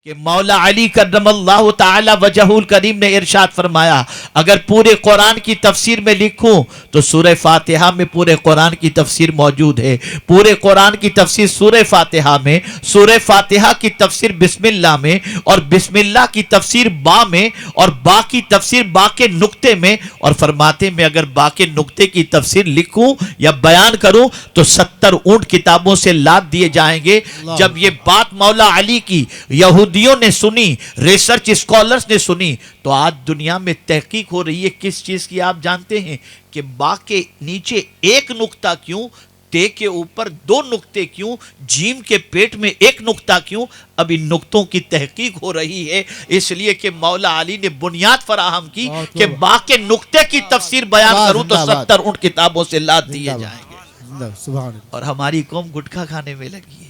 کہ مولا علی کرم اللہ تعالی وجہہ الکریم نے ارشاد فرمایا اگر پورے قرآن کی تفسیر میں لکھوں تو سورہ فاتحہ میں پورے قرآن کی تفسیر موجود ہے. پورے قرآن کی تفسیر سورہ فاتحہ میں، سورہ فاتحہ کی تفسیر بسم اللہ میں، اور بسم اللہ کی تفسیر با میں، اور با کی تفسیر با کے نقطے میں. اور فرماتے میں اگر با کے نقطے کی تفسیر لکھوں یا بیان کروں تو 70 اونٹ کتابوں سے لاد دیے جائیں گے. جب یہ بات مولا علی کی یہودیوں نے سنی، ریسرچ اسکالرز نے سنی، تو آج دنیا میں تحقیق ہو رہی ہے کس چیز کی آپ جانتے ہیں؟ کہ با کے نیچے ایک نقطہ کیوں، تے کے اوپر 2 نقطے کیوں، جیم کے پیٹ میں 1 نقطہ کیوں؟ اب ان نقطوں کی تحقیق ہو رہی ہے، اس لیے کہ مولا علی نے بنیاد فراہم کی کہ با کے نقطے کی تفسیر بیان کروں تو 70 اونٹ کتابوں سے لاد دیے جائیں گے. اور ہماری قوم گٹکھا کھانے میں لگی ہے.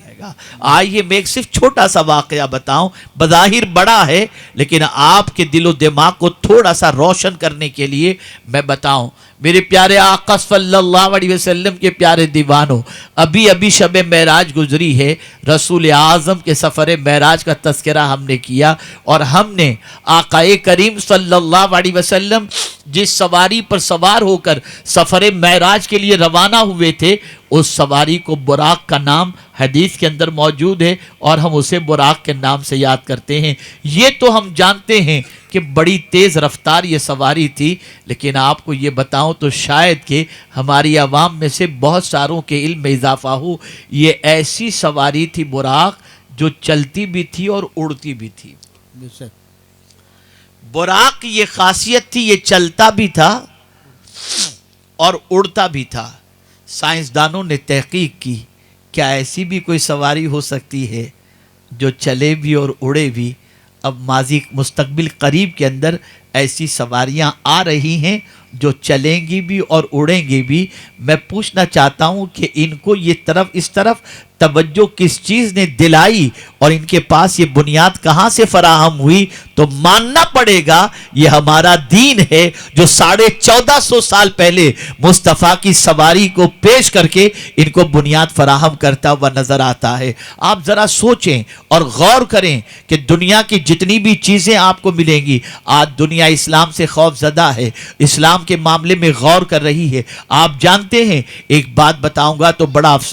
آئیے میں ایک صرف چھوٹا سا واقعہ بتاؤں، بظاہر بڑا ہے لیکن آپ کے دل و دماغ کو تھوڑا سا روشن کرنے کے لیے میں بتاؤں. میرے پیارے آقا صلی اللہ علیہ وسلم کے پیارے دیوانوں، ابھی شب معراج گزری ہے. رسول اعظم کے سفر معراج کا تذکرہ ہم نے کیا، اور ہم نے آقا کریم صلی اللہ علیہ وسلم جس سواری پر سوار ہو کر سفر معراج کے لیے روانہ ہوئے تھے، اس سواری کو براق کا نام حدیث کے اندر موجود ہے، اور ہم اسے براق کے نام سے یاد کرتے ہیں. یہ تو ہم جانتے ہیں کہ بڑی تیز رفتار یہ سواری تھی، لیکن آپ کو یہ بتاؤں تو شاید کہ ہماری عوام میں سے بہت ساروں کے علم میں اضافہ ہو. یہ ایسی سواری تھی براق جو چلتی بھی تھی اور اڑتی بھی تھی. براق کی یہ خاصیت تھی، یہ چلتا بھی تھا اور اڑتا بھی تھا. سائنسدانوں نے تحقیق کی، کیا ایسی بھی کوئی سواری ہو سکتی ہے جو چلے بھی اور اڑے بھی؟ اب ماضی مستقبل قریب کے اندر ایسی سواریاں آ رہی ہیں جو چلیں گی بھی اور اڑیں گی بھی. میں پوچھنا چاہتا ہوں کہ ان کو یہ اس طرف توجہ کس چیز نے دلائی، اور ان کے پاس یہ بنیاد کہاں سے فراہم ہوئی؟ تو ماننا پڑے گا یہ ہمارا دین ہے جو 1450 سال پہلے مصطفیٰ کی سواری کو پیش کر کے ان کو بنیاد فراہم کرتا ہوا نظر آتا ہے. آپ ذرا سوچیں اور غور کریں کہ دنیا کی جتنی بھی چیزیں آپ کو ملیں گی، آج دنیا اسلام سے خوف زدہ ہے، اسلام کے معاملے میں غور کر رہی ہے. آپ جانتے ہیں، ایک بات بتاؤں گا تو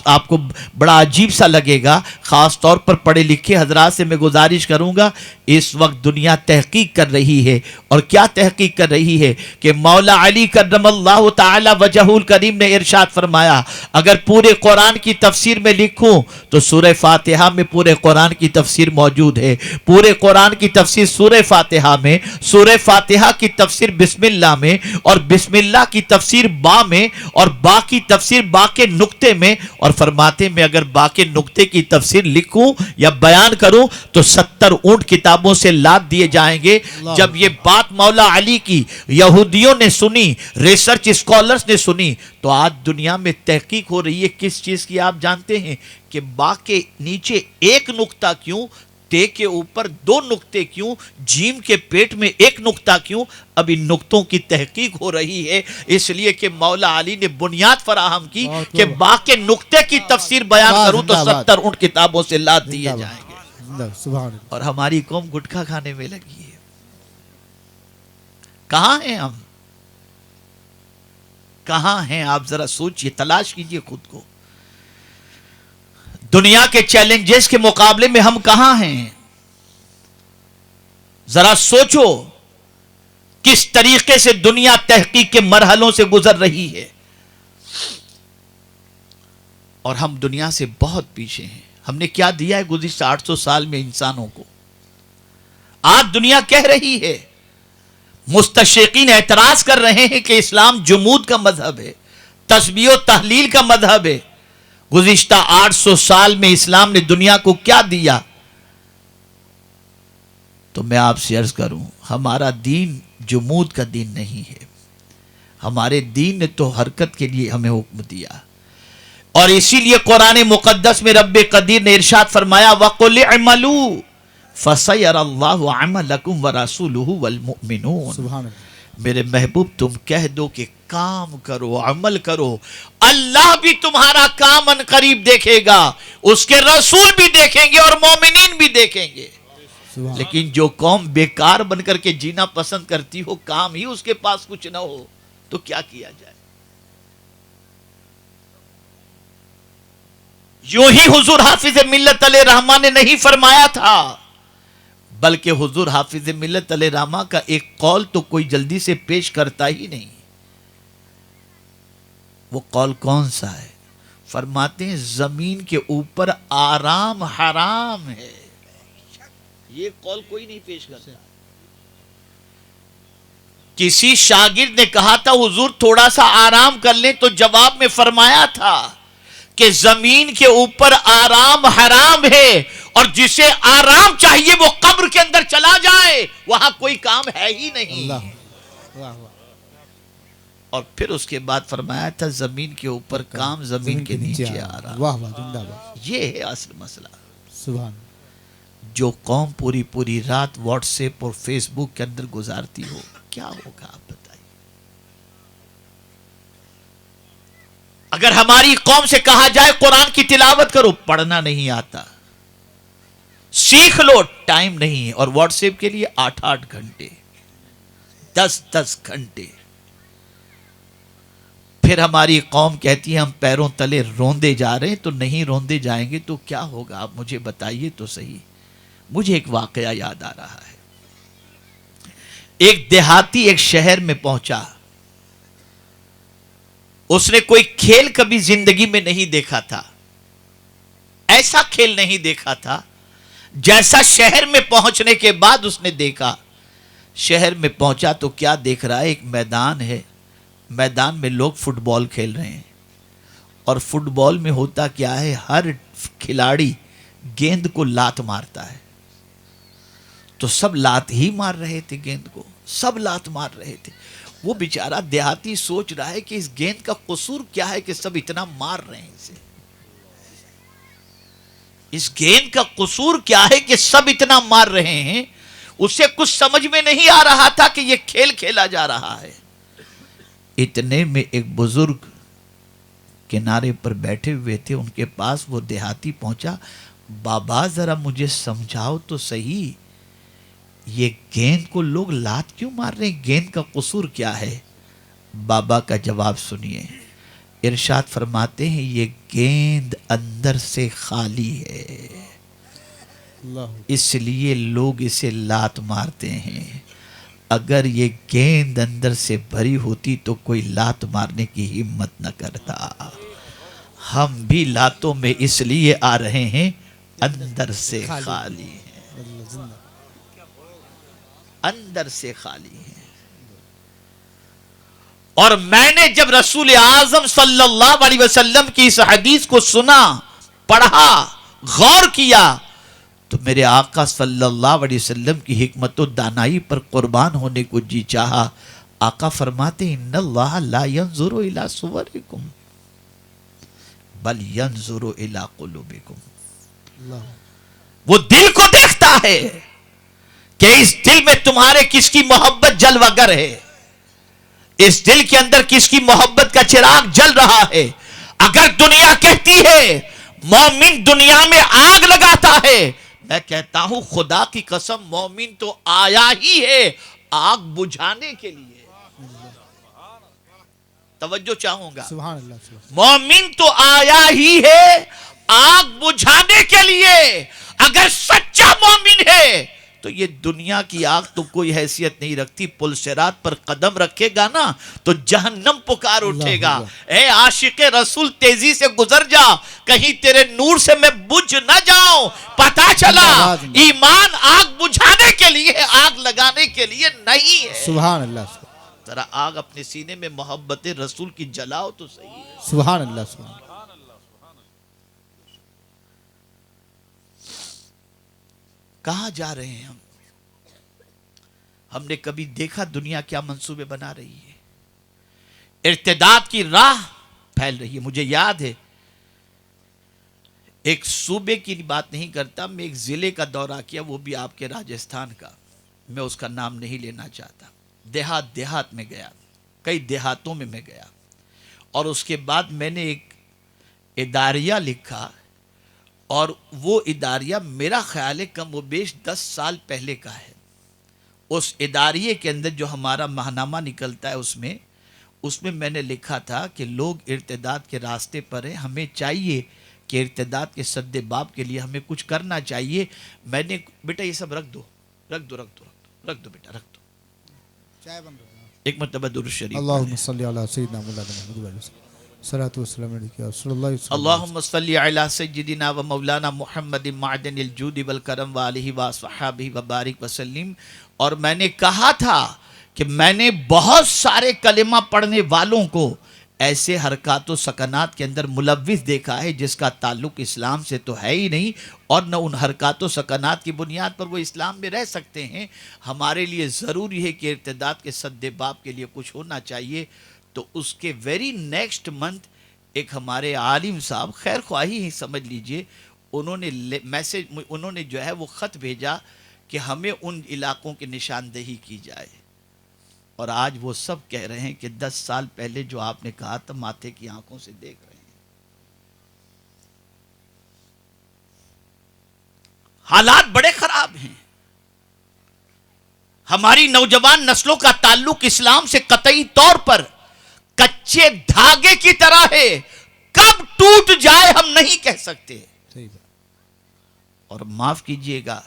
آپ کو بڑا عجیب سا لگے گا، خاص طور پر پڑھے لکھے حضرات سے میں گزارش کروں گا. اس وقت دنیا تحقیق کر رہی ہے، اور کیا تحقیق کر رہی ہے؟ کہ مولا علی کرم اللہ تعالی وجہہ الکریم نے ارشاد فرمایا اگر پورے قرآن کی تفسیر میں لکھوں تو سورہ فاتحہ میں پورے قرآن کی تفسیر موجود ہے. پورے قرآن کی تفسیر سورہ فاتحہ میں، سورہ فاتحہ کی تفسیر بسم اللہ میں، اور بسم اللہ کی تفسیر با میں، اور با کی تفسیر با کے نقطے میں. اور فرماتے میں اگر با کے نقطے کی تفسیر لکھوں یا بیان کروں تو 70 اونٹ کتابوں سے لاد دیے جائیں گے. جب یہ بات مولا علی کی یہودیوں نے سنی، ریسرچ اسکالرز نے سنی، تو آج دنیا میں تحقیق ہو رہی ہے کس چیز کی آپ جانتے ہیں؟ کہ با کے نیچے 1 نقطہ کیوں، تے کے اوپر 2 نقطے کیوں، جیم کے پیٹ میں 1 نقطہ کیوں؟ اب ان نقطوں کی تحقیق ہو رہی ہے، اس لیے کہ مولا علی نے بنیاد فراہم کی کہ با کے نقطے کی تفسیر بیان کروں تو 70 اونٹ کتابوں سے لاد دیے جائیں گے. اور ہماری قوم گٹکھا کھانے میں لگی ہے. کہاں ہیں ہم؟ کہاں ہیں آپ؟ ذرا سوچئے، تلاش کیجئے خود کو. دنیا کے چیلنجز کے مقابلے میں ہم کہاں ہیں؟ ذرا سوچو کس طریقے سے دنیا تحقیق کے مرحلوں سے گزر رہی ہے، اور ہم دنیا سے بہت پیچھے ہیں. ہم نے کیا دیا ہے گزشتہ 800 سال میں انسانوں کو؟ آج دنیا کہہ رہی ہے، مستشرقین اعتراض کر رہے ہیں کہ اسلام جمود کا مذہب ہے، تسبیح و تحلیل کا مذہب ہے. گزشتہ 800 سال میں اسلام نے دنیا کو کیا دیا؟ تو میں آپ سے عرض کروں، ہمارا دین جمود کا دین نہیں ہے. ہمارے دین نے تو حرکت کے لیے ہمیں حکم دیا، اور اسی لیے قرآن مقدس میں رب قدیر نے ارشاد فرمایا وَقُلِ اعْمَلُوا فَسَيَرَ اللَّهُ عَمَلَكُمْ وَرَسُولُهُ وَالْمُؤْمِنُونَ. میرے محبوب تم کہہ دو کہ کام کرو، عمل کرو، اللہ بھی تمہارا کام ان قریب دیکھے گا، اس کے رسول بھی دیکھیں گے اور مومنین بھی دیکھیں گے. لیکن جو قوم بیکار بن کر کے جینا پسند کرتی ہو، کام ہی اس کے پاس کچھ نہ ہو، تو کیا کیا جائے؟ یوں ہی حضور حافظ ملت علیہ رحمہ نے نہیں فرمایا تھا، بلکہ حضور حافظ ملت علیہ رحمہ کا ایک قول تو کوئی جلدی سے پیش کرتا ہی نہیں۔ وہ قول کون سا ہے؟ فرماتے ہیں زمین کے اوپر آرام حرام ہے۔ یہ قول کوئی نہیں پیش کرتا۔ کسی شاگرد نے کہا تھا حضور تھوڑا سا آرام کر لیں، تو جواب میں فرمایا تھا کہ زمین کے اوپر آرام حرام ہے، اور جسے آرام چاہیے وہ قبر کے اندر چلا جائے، وہاں کوئی کام ہے ہی نہیں۔ اور پھر اس کے بعد فرمایا تھا زمین کے اوپر کام، زمین کے نیچے آرام۔ یہ ہے اصل مسئلہ۔ سبحان۔ جو قوم پوری پوری رات واٹس ایپ اور فیس بک کے اندر گزارتی ہو، کیا ہوگا آپ بتائیے؟ اگر ہماری قوم سے کہا جائے قرآن کی تلاوت کرو، پڑھنا نہیں آتا، سیکھ لو، ٹائم نہیں ہے، اور واٹس ایپ کے لیے 8 گھنٹے، 10 گھنٹے۔ پھر ہماری قوم کہتی ہے ہم پیروں تلے روندے جا رہے ہیں، تو نہیں روندے جائیں گے تو کیا ہوگا؟ آپ مجھے بتائیے تو صحیح۔ مجھے ایک واقعہ یاد آ رہا ہے۔ ایک دیہاتی ایک شہر میں پہنچا، اس نے کوئی کھیل کبھی زندگی میں نہیں دیکھا تھا، ایسا کھیل نہیں دیکھا تھا جیسا شہر میں پہنچنے کے بعد اس نے دیکھا۔ شہر میں پہنچا تو کیا دیکھ رہا ہے؟ ایک میدان ہے، میدان میں لوگ فٹ بال کھیل رہے ہیں، اور فٹ بال میں ہوتا کیا ہے؟ ہر کھلاڑی گیند کو لات مارتا ہے، تو سب لات ہی مار رہے تھے، گیند کو سب لات مار رہے تھے۔ وہ بیچارہ دیہاتی سوچ رہا ہے کہ اس گیند کا قصور کیا ہے کہ سب اتنا مار رہے ہیں اسے؟ اس گیند کا قصور کیا ہے کہ سب اتنا مار رہے ہیں؟ اسے کچھ سمجھ میں نہیں آ رہا تھا کہ یہ کھیل کھیلا جا رہا ہے۔ اتنے میں ایک بزرگ کنارے پر بیٹھے ہوئے تھے، ان کے پاس وہ دیہاتی پہنچا، بابا ذرا مجھے سمجھاؤ تو صحیح، یہ گیند کو لوگ لات کیوں مار رہے ہیں؟ گیند کا قصور کیا ہے؟ بابا کا جواب سنیے، ارشاد فرماتے ہیں یہ گیند اندر سے خالی ہے، اس لیے لوگ اسے لات مارتے ہیں۔ اگر یہ گیند اندر سے بھری ہوتی تو کوئی لات مارنے کی ہمت نہ کرتا۔ ہم بھی لاتوں میں اس لیے آ رہے ہیں اندر سے خالی ہیں، اندر سے خالی ہیں۔ اور میں نے جب رسول اعظم صلی اللہ علیہ وسلم کی اس حدیث کو سنا، پڑھا، غور کیا، تو میرے آقا صلی اللہ علیہ وسلم کی حکمت و دانائی پر قربان ہونے کو جی چاہا۔ آقا فرماتے ان اللہ لا ينظر الى صورکم بل ينظر الى قلوبکم۔ وہ دل کو دیکھتا ہے کہ اس دل میں تمہارے کس کی محبت جلوگر ہے، اس دل کے اندر کس کی محبت کا چراغ جل رہا ہے۔ اگر دنیا کہتی ہے مومن دنیا میں آگ لگاتا ہے، میں کہتا ہوں خدا کی قسم مومن تو آیا ہی ہے آگ بجھانے کے لیے۔ توجہ چاہوں گا، سبحان اللہ۔ مومن تو آیا ہی ہے آگ بجھانے کے لیے۔ اگر سچا مومن ہے تو یہ دنیا کی آگ تو کوئی حیثیت نہیں رکھتی، پل صراط پر قدم رکھے گا نا تو جہنم پکار اٹھے گا۔ اے عاشق رسول تیزی سے گزر جا، کہیں تیرے نور سے میں بجھ نہ جاؤں۔ پتہ چلا ایمان آگ بجھانے کے لیے، آگ لگانے کے لیے نہیں ہے۔ سبحان اللہ۔ ذرا آگ اپنے سینے میں محبت رسول کی جلاؤ تو صحیح ہے۔ سبحان اللہ۔ سبحان کہاں جا رہے ہیں ہم نے کبھی دیکھا دنیا کیا منصوبے بنا رہی ہے؟ ارتداد کی راہ پھیل رہی ہے۔ مجھے یاد ہے ایک صوبے کی بات نہیں کرتا، میں ایک ضلع کا دورہ کیا، وہ بھی آپ کے راجستھان کا، میں اس کا نام نہیں لینا چاہتا۔ دیہات میں گیا، کئی دیہاتوں میں گیا، اور اس کے بعد میں نے ایک اداریہ لکھا، اور وہ اداریہ میرا خیال ہے کم و بیش 10 سال پہلے کا ہے. اس اداریے کے اندر جو ہمارا ماہنامہ نکلتا ہے اس میں میں نے لکھا تھا کہ لوگ ارتداد کے راستے پر ہیں، ہمیں چاہیے کہ ارتداد کے سد باب کے لیے ہمیں کچھ کرنا چاہیے. میں نے بیٹا یہ سب رکھ دو بیٹا رکھ دو. چائے بن رہا ہے. ایک مرتبہ درود شریف اللہم صلی علی سیدنا مولانا محمد علیہ وسلم. صلاۃ والسلام علیک یا رسول اللہ. اللہم صلی علی سیدنا و مولانا محمد معدن الجود والکرم وآلہ وصحابہ وبارک وسلم. اور میں نے کہا تھا کہ میں نے بہت سارے کلمہ پڑھنے والوں کو ایسے حرکات و سکنات کے اندر ملوث دیکھا ہے جس کا تعلق اسلام سے تو ہے ہی نہیں، اور نہ ان حرکات و سکنات کی بنیاد پر وہ اسلام میں رہ سکتے ہیں. ہمارے لیے ضروری ہے کہ ارتداد کے سد باب کے لیے کچھ ہونا چاہیے. تو اس کے ویری نیکسٹ منتھ ایک ہمارے عالم صاحب، خیر خواہی ہی سمجھ لیجئے، انہوں نے جو ہے وہ خط بھیجا کہ ہمیں ان علاقوں کی نشاندہی کی جائے. اور آج وہ سب کہہ رہے ہیں کہ 10 سال پہلے جو آپ نے کہا تھا ماتھے کی آنکھوں سے دیکھ رہے ہیں. حالات بڑے خراب ہیں. ہماری نوجوان نسلوں کا تعلق اسلام سے قطعی طور پر کچے دھاگے کی طرح ہے. کب ٹوٹ جائے ہم نہیں کہہ سکتے. صحیح بات. اور معاف کیجئے گا،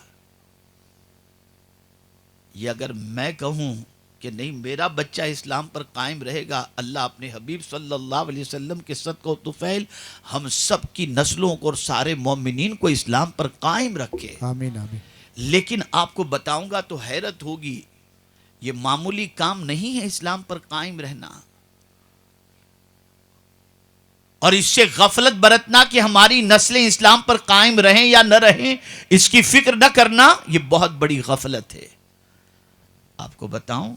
یہ اگر میں کہوں کہ نہیں میرا بچہ اسلام پر قائم رہے گا، اللہ اپنے حبیب صلی اللہ علیہ وسلم کے صدقہ و طفیل ہم سب کی نسلوں کو اور سارے مومنین کو اسلام پر قائم رکھے. آمین آمین. لیکن آپ کو بتاؤں گا تو حیرت ہوگی، یہ معمولی کام نہیں ہے اسلام پر قائم رہنا. اور اس سے غفلت برتنا کہ ہماری نسلیں اسلام پر قائم رہیں یا نہ رہیں، اس کی فکر نہ کرنا، یہ بہت بڑی غفلت ہے. آپ کو بتاؤں،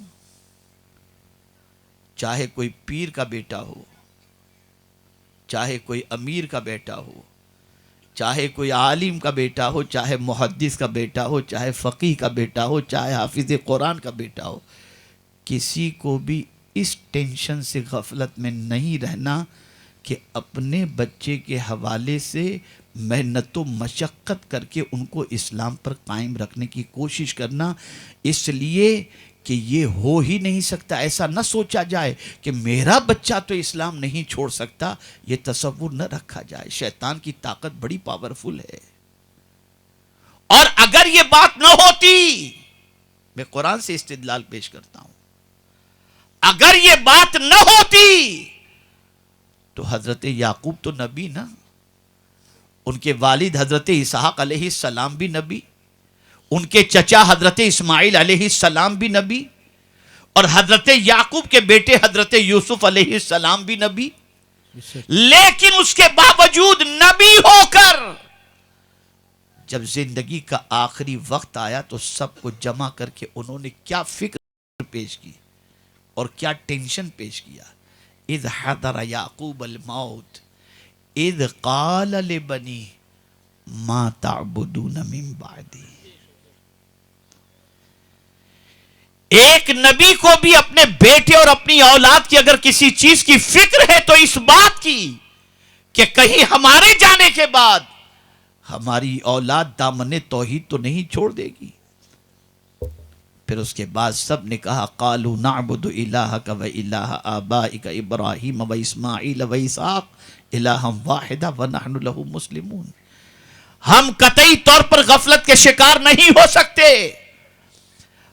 چاہے کوئی پیر کا بیٹا ہو، چاہے کوئی امیر کا بیٹا ہو، چاہے کوئی عالم کا بیٹا ہو، چاہے محدث کا بیٹا ہو، چاہے فقیہ کا بیٹا ہو، چاہے حافظ قرآن کا بیٹا ہو، کسی کو بھی اس ٹینشن سے غفلت میں نہیں رہنا کہ اپنے بچے کے حوالے سے محنت و مشقت کر کے ان کو اسلام پر قائم رکھنے کی کوشش کرنا. اس لیے کہ یہ ہو ہی نہیں سکتا. ایسا نہ سوچا جائے کہ میرا بچہ تو اسلام نہیں چھوڑ سکتا، یہ تصور نہ رکھا جائے. شیطان کی طاقت بڑی پاورفل ہے. اور اگر یہ بات نہ ہوتی، میں قرآن سے استدلال پیش کرتا ہوں، اگر یہ بات نہ ہوتی تو حضرت یعقوب تو نبی نا، ان کے والد حضرت اسحاق علیہ السلام بھی نبی، ان کے چچا حضرت اسماعیل علیہ السلام بھی نبی، اور حضرت یعقوب کے بیٹے حضرت یوسف علیہ السلام بھی نبی. لیکن اس کے باوجود نبی ہو کر جب زندگی کا آخری وقت آیا تو سب کو جمع کر کے انہوں نے کیا فکر پیش کی اور کیا ٹینشن پیش کیا. اذ حضر یعقوب الموت اذ قال لبنی ما تعبدون من بعدی. ایک نبی کو بھی اپنے بیٹے اور اپنی اولاد کی اگر کسی چیز کی فکر ہے تو اس بات کی کہ کہیں ہمارے جانے کے بعد ہماری اولاد دامن توحید تو نہیں چھوڑ دے گی. پھر اس کے بعد سب نے کہا قالوا نعبد الہک و الہ آبائک ابراہیم و اسماعیل و اسحاق الہا واحدا ونحن لہ مسلمون. ہم قطعی طور پر غفلت کے شکار نہیں ہو سکتے.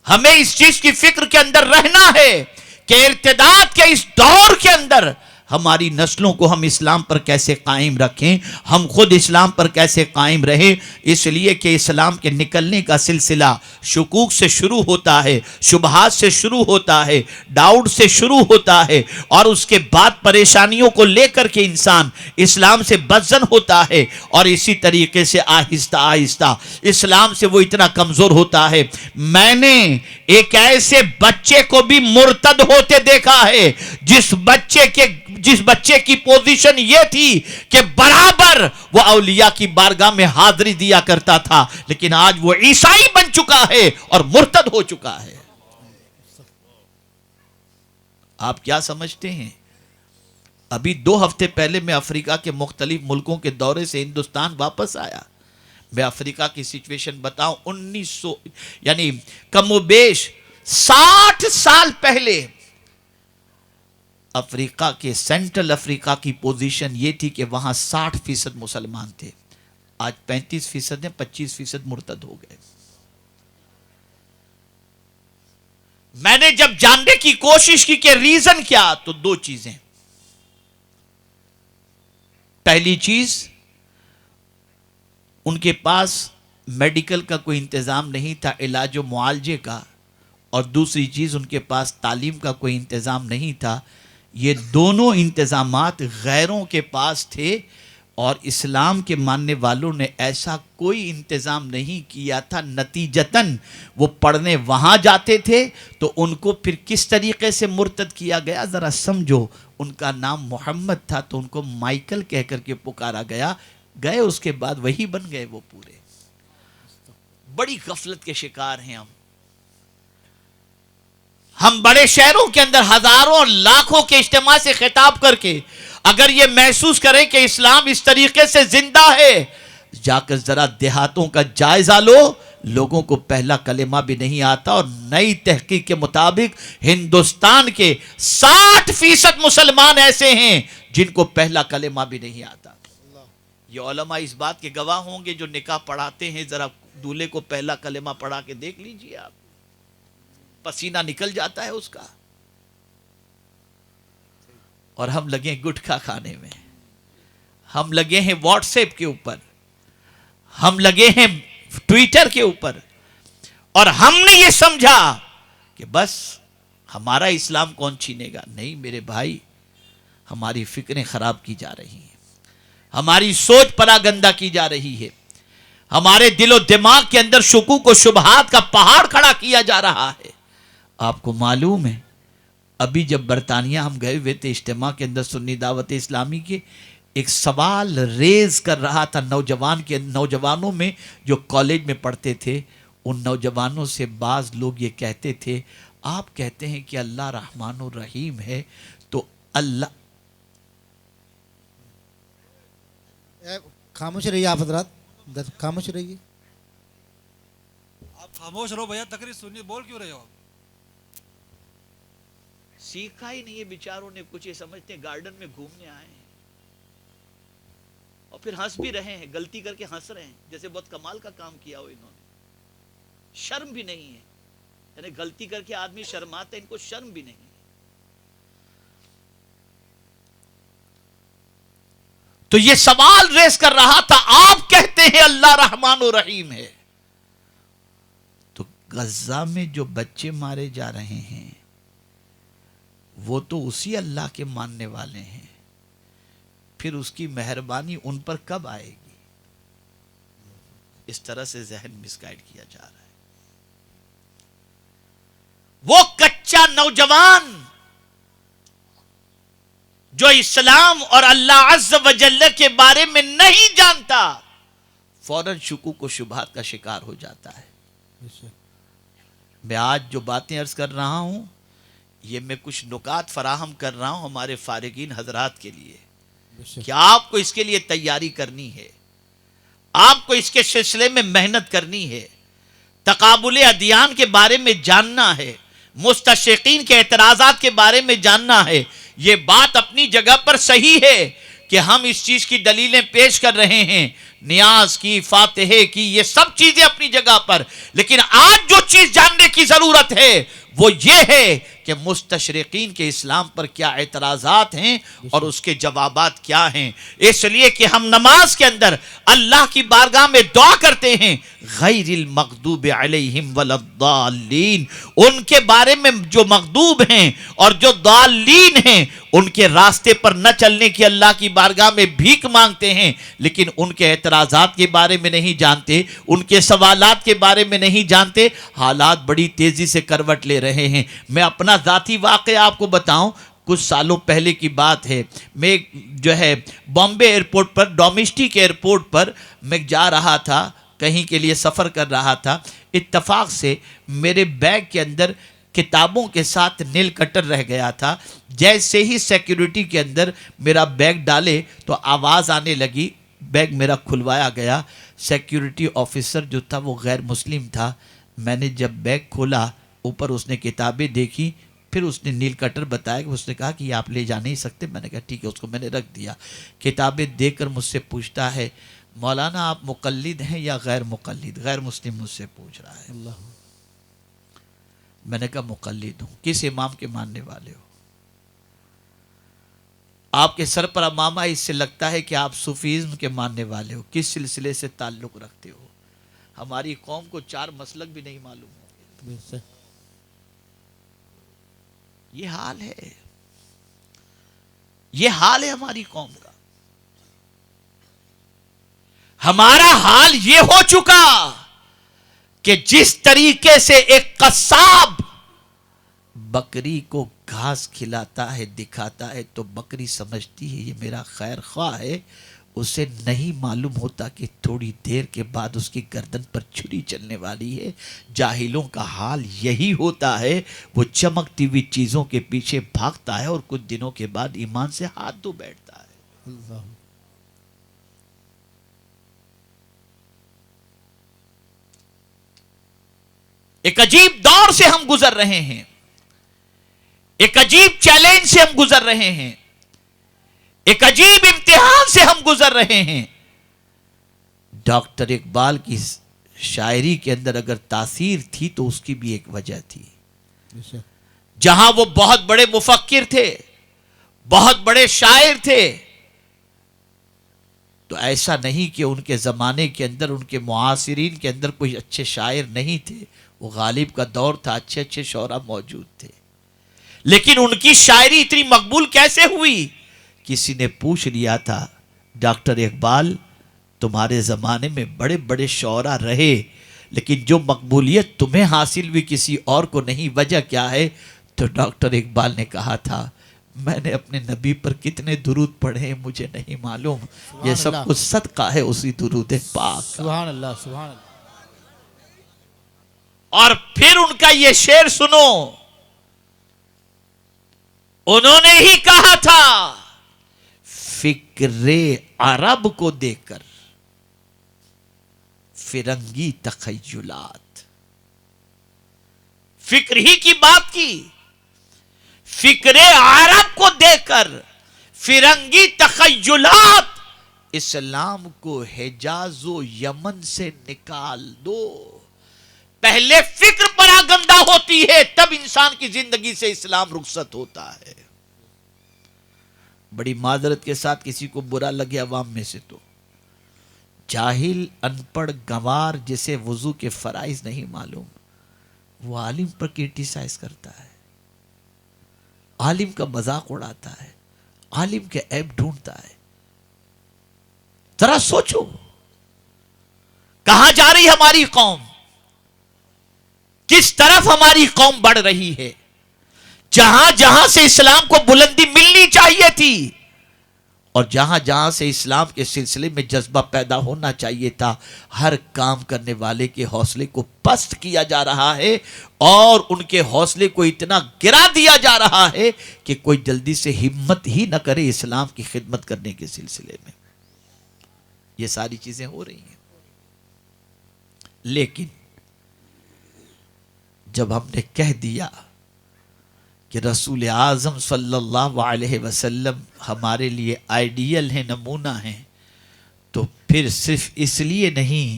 ہمیں اس چیز کی فکر کے اندر رہنا ہے کہ ارتداد کے اس دور کے اندر ہماری نسلوں کو ہم اسلام پر کیسے قائم رکھیں، ہم خود اسلام پر کیسے قائم رہیں. اس لیے کہ اسلام کے نکلنے کا سلسلہ شکوک سے شروع ہوتا ہے، شبہات سے شروع ہوتا ہے، ڈاؤٹ سے شروع ہوتا ہے، اور اس کے بعد پریشانیوں کو لے کر کے انسان اسلام سے بدزن ہوتا ہے، اور اسی طریقے سے آہستہ آہستہ اسلام سے وہ اتنا کمزور ہوتا ہے. میں نے ایک ایسے بچے کو بھی مرتد ہوتے دیکھا ہے جس بچے کی پوزیشن یہ تھی کہ برابر وہ اولیاء کی بارگاہ میں حاضری دیا کرتا تھا، لیکن آج وہ عیسائی بن چکا ہے اور مرتد ہو چکا ہے. آپ کیا سمجھتے ہیں ابھی 2 ہفتے پہلے میں افریقہ کے مختلف ملکوں کے دورے سے ہندوستان واپس آیا. میں افریقہ کی سچویشن بتاؤں, 1900 یعنی کم و بیش 60 سال پہلے افریقہ کے سینٹرل افریقہ کی پوزیشن یہ تھی کہ وہاں 60% مسلمان تھے. آج 35% ہیں, 25% مرتد ہو گئے. میں نے جب جاننے کی کوشش کی کہ ریزن کیا, تو 2 چیزیں. پہلی چیز, ان کے پاس میڈیکل کا کوئی انتظام نہیں تھا, علاج و معالجے کا, اور دوسری چیز ان کے پاس تعلیم کا کوئی انتظام نہیں تھا. یہ دونوں انتظامات غیروں کے پاس تھے, اور اسلام کے ماننے والوں نے ایسا کوئی انتظام نہیں کیا تھا. نتیجتاً وہ پڑھنے وہاں جاتے تھے تو ان کو پھر کس طریقے سے مرتد کیا گیا ذرا سمجھو. ان کا نام محمد تھا تو ان کو مائیکل کہہ کر کے پکارا گیا. گئے اس کے بعد وہی بن گئے وہ پورے. بڑی غفلت کے شکار ہیں ہم بڑے شہروں کے اندر ہزاروں لاکھوں کے اجتماع سے خطاب کر کے اگر یہ محسوس کریں کہ اسلام اس طریقے سے زندہ ہے, جا کر ذرا دیہاتوں کا جائزہ لو, لوگوں کو پہلا کلمہ بھی نہیں آتا. اور نئی تحقیق کے مطابق ہندوستان کے 60% مسلمان ایسے ہیں جن کو پہلا کلمہ بھی نہیں آتا. یہ علماء اس بات کے گواہ ہوں گے جو نکاح پڑھاتے ہیں. ذرا دولہے کو پہلا کلمہ پڑھا کے دیکھ لیجئے آپ, پسینہ نکل جاتا ہے اس کا. اور ہم لگے گٹکھا کھانے میں, ہم لگے ہیں واٹس ایپ کے اوپر, ہم لگے ہیں ٹویٹر کے اوپر, اور ہم نے یہ سمجھا کہ بس ہمارا اسلام کون چھینے گا. نہیں میرے بھائی, ہماری فکریں خراب کی جا رہی ہیں, ہماری سوچ پراگندہ کی جا رہی ہے, ہمارے دل و دماغ کے اندر شکوک و شبہات کا پہاڑ کھڑا کیا جا رہا ہے. آپ کو معلوم ہے ابھی جب برطانیہ ہم گئے ہوئے تھے اجتماع کے اندر سنی دعوت اسلامی کے, ایک سوال ریز کر رہا تھا نوجوانوں میں جو کالج میں پڑھتے تھے. ان نوجوانوں سے بعض لوگ یہ کہتے تھے, آپ کہتے ہیں کہ اللہ رحمان الرحیم ہے, تو اللہ خاموش رہیے آپ حضرات, خاموش رہیے. آپ خاموش رہو بھیا, تقریر سنیے, بول کیوں رہے ہو؟ سیکھا ہی نہیں ہے بیچاروں نے کچھ, یہ سمجھتے ہیں گارڈن میں گھومنے آئے ہیں, اور پھر ہنس بھی رہے ہیں, غلطی کر کے ہنس رہے ہیں جیسے بہت کمال کا کام کیا ہو انہوں نے. شرم بھی نہیں ہے, یعنی غلطی کر کے آدمی شرماتا ہے, ان کو شرم بھی نہیں ہے. تو یہ سوال ریز کر رہا تھا, آپ کہتے ہیں اللہ رحمان و رحیم ہے, تو غزہ میں جو بچے مارے جا رہے ہیں وہ تو اسی اللہ کے ماننے والے ہیں, پھر اس کی مہربانی ان پر کب آئے گی؟ اس طرح سے ذہن مس گائیڈ کیا جا رہا ہے. وہ کچا نوجوان جو اسلام اور اللہ عز و جل کے بارے میں نہیں جانتا, فوراً شکوک و شبہات کا شکار ہو جاتا ہے. میں آج جو باتیں عرض کر رہا ہوں یہ میں کچھ نکات فراہم کر رہا ہوں ہمارے فارغین حضرات کے لیے, کہ آپ کو اس کے لیے تیاری کرنی ہے, آپ کو اس کے سلسلے میں محنت کرنی ہے, تقابل ادیان کے بارے میں جاننا ہے, مستشرقین کے اعتراضات کے بارے میں جاننا ہے. یہ بات اپنی جگہ پر صحیح ہے کہ ہم اس چیز کی دلیلیں پیش کر رہے ہیں, نیاز کی, فاتحے کی, یہ سب چیزیں اپنی جگہ پر, لیکن آج جو چیز جاننے کی ضرورت ہے وہ یہ ہے کہ مستشرقین کے اسلام پر کیا اعتراضات ہیں اور اس کے جوابات کیا ہیں. اس لیے کہ ہم نماز کے اندر اللہ کی بارگاہ میں دعا کرتے ہیں, غیر المغضوب علیہم ولا الضالین, ان کے بارے میں جو مغضوب ہیں اور جو ضالین ہیں ان کے راستے پر نہ چلنے کی اللہ کی بارگاہ میں بھیک مانگتے ہیں, لیکن ان کے اعتراضات کے بارے میں نہیں جانتے, ان کے سوالات کے بارے میں نہیں جانتے. حالات بڑی تیزی سے کروٹ لے رہے ہیں. میں اپنا ذاتی واقعہ آپ کو بتاؤں, کچھ سالوں پہلے کی بات ہے, میں جو ہے بامبے ایئرپورٹ پر, ڈومیسٹک ایئرپورٹ پر میں جا رہا تھا, کہیں کے لیے سفر کر رہا تھا. اتفاق سے میرے بیگ کے اندر کتابوں کے ساتھ نیل کٹر رہ گیا تھا. جیسے ہی سیکیورٹی کے اندر میرا بیگ ڈالے تو آواز آنے لگی, بیگ میرا کھلوایا گیا. سیکیورٹی آفیسر جو تھا وہ غیر مسلم تھا. میں نے جب بیگ کھولا, اوپر اس نے کتابیں دیکھی, پھر اس نے نیل کٹر بتایا کہ اس نے کہا کہ یہ آپ لے جا نہیں سکتے. میں نے کہا ٹھیک ہے, اس کو میں نے رکھ دیا. کتابیں دیکھ کر مجھ سے پوچھتا ہے مولانا آپ مقلد ہیں یا غیر مقلد؟ غیر مسلم مجھ سے پوچھ رہا ہے. اللہ میں نے کہا مقلد ہوں. کس امام کے ماننے والے ہو؟ آپ کے سر پر امامہ, اس سے لگتا ہے کہ آپ صوفیزم کے ماننے والے ہو. کس سلسلے سے تعلق رکھتے ہو؟ ہماری قوم کو 4 مسلک بھی نہیں معلوم ہو. بے شک یہ حال ہے, یہ حال ہے ہماری قوم کا. ہمارا حال یہ ہو چکا کہ جس طریقے سے ایک قصاب بکری کو گھاس کھلاتا ہے, دکھاتا ہے, تو بکری سمجھتی ہے یہ میرا خیر خواہ ہے. اسے نہیں معلوم ہوتا کہ تھوڑی دیر کے بعد اس کی گردن پر چھری چلنے والی ہے. جاہلوں کا حال یہی ہوتا ہے. وہ چمکتی ہوئی چیزوں کے پیچھے بھاگتا ہے اور کچھ دنوں کے بعد ایمان سے ہاتھ دھو بیٹھتا ہے. اللہ ایک عجیب دور سے ہم گزر رہے ہیں, ایک عجیب چیلنج سے ہم گزر رہے ہیں, ایک عجیب امتحان سے ہم گزر رہے ہیں. ڈاکٹر اقبال کی شاعری کے اندر اگر تاثیر تھی تو اس کی بھی ایک وجہ تھی. بے شک جہاں وہ بہت بڑے مفکر تھے, بہت بڑے شاعر تھے, تو ایسا نہیں کہ ان کے زمانے کے اندر, ان کے معاصرین کے اندر کوئی اچھے شاعر نہیں تھے. وہ غالب کا دور تھا, اچھے اچھے شعراء موجود تھے. لیکن ان کی شاعری اتنی مقبول کیسے ہوئی؟ کسی نے پوچھ لیا تھا ڈاکٹر اقبال تمہارے زمانے میں بڑے بڑے شعراء رہے, لیکن جو مقبولیت تمہیں حاصل ہوئی کسی اور کو نہیں, وجہ کیا ہے؟ تو ڈاکٹر اقبال نے کہا تھا میں نے اپنے نبی پر کتنے درود پڑھے ہیں مجھے نہیں معلوم, یہ سب اللہ. کچھ صدقہ ہے اسی درود پاک کا. سبحان اللہ سبحان اللہ. اور پھر ان کا یہ شعر سنو, انہوں نے ہی کہا تھا فکر عرب کو دیکھ کر فرنگی تخیلات. فکر ہی کی بات کی, فکر عرب کو دیکھ کر فرنگی تخیلات. اسلام کو حجاز و یمن سے نکال دو. پہلے فکر پراگندہ ہوتی ہے تب انسان کی زندگی سے اسلام رخصت ہوتا ہے. بڑی معذرت کے ساتھ کسی کو برا لگے عوام میں سے, تو جاہل ان پڑھ گنوار جسے وضو کے فرائض نہیں معلوم, وہ عالم پر کرٹیسائز کرتا ہے, عالم کا مذاق اڑاتا ہے, عالم کے عیب ڈھونڈتا ہے. ذرا سوچو کہاں جا رہی ہماری قوم, کس طرف ہماری قوم بڑھ رہی ہے. جہاں جہاں سے اسلام کو بلندی ملنی چاہیے تھی اور جہاں جہاں سے اسلام کے سلسلے میں جذبہ پیدا ہونا چاہیے تھا, ہر کام کرنے والے کے حوصلے کو پست کیا جا رہا ہے اور ان کے حوصلے کو اتنا گرا دیا جا رہا ہے کہ کوئی جلدی سے ہمت ہی نہ کرے اسلام کی خدمت کرنے کے سلسلے میں. یہ ساری چیزیں ہو رہی ہیں. لیکن جب ہم نے کہہ دیا کہ رسول اعظم صلی اللہ علیہ وسلم ہمارے لیے آئیڈیل ہیں, نمونہ ہیں, تو پھر صرف اس لیے نہیں